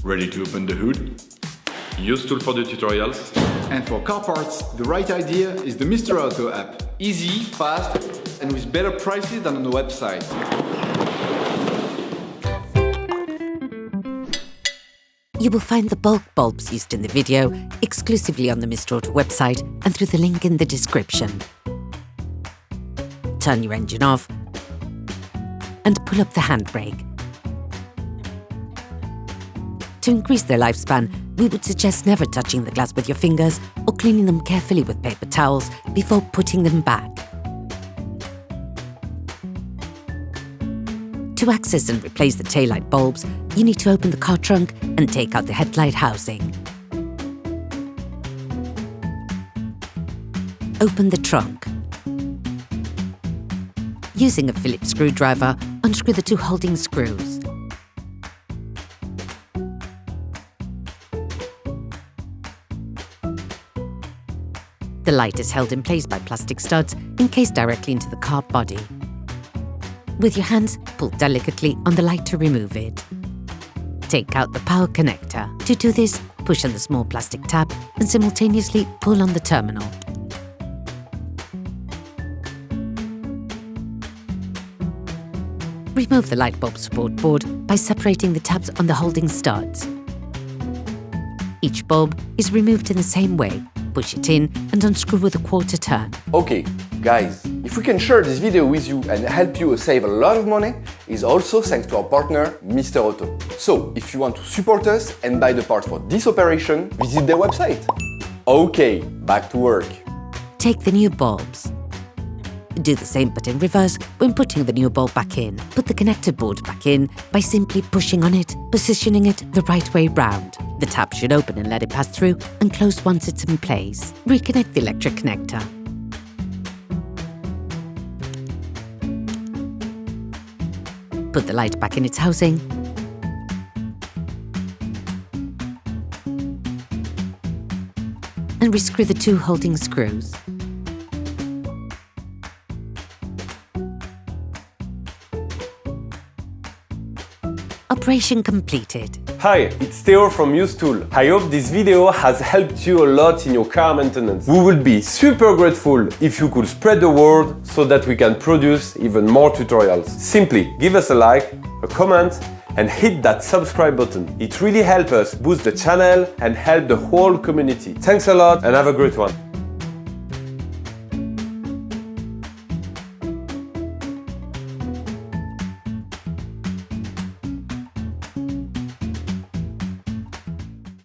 Ready to open the hood? UseTool for the tutorials. And for car parts, the right idea is the Mr. Auto app. Easy, fast, and with better prices than on the website. You will find the bulk bulbs used in the video exclusively on the Mr. Auto website and through the link in the description. Turn your engine off and pull up the handbrake. To increase their lifespan, we would suggest never touching the glass with your fingers or cleaning them carefully with paper towels before putting them back. To access and replace the taillight bulbs, you need to open the car trunk and take out the headlight housing. Open the trunk. Using a Phillips screwdriver, unscrew the two holding screws. The light is held in place by plastic studs encased directly into the car body. With your hands, pull delicately on the light to remove it. Take out the power connector. To do this, push on the small plastic tab and simultaneously pull on the terminal. Remove the light bulb support board by separating the tabs on the holding studs. Each bulb is removed in the same way. Push it in and unscrew with a quarter turn. Okay, guys, if we can share this video with you and help you save a lot of money, is also thanks to our partner, Mr. Auto. So, if you want to support us and buy the parts for this operation, visit their website. Okay, back to work. Take the new bulbs. Do the same but in reverse when putting the new bulb back in. Put the connector board back in by simply pushing on it, positioning it the right way round. The tab should open and let it pass through and close once it's in place. Reconnect the electric connector. Put the light back in its housing. And rescrew the two holding screws. Operation completed. Hi, it's Theo from UseTool. I hope this video has helped you a lot in your car maintenance. We would be super grateful if you could spread the word so that we can produce even more tutorials. Simply give us a like, a comment, and hit that subscribe button. It really helps us boost the channel and help the whole community. Thanks a lot and have a great one.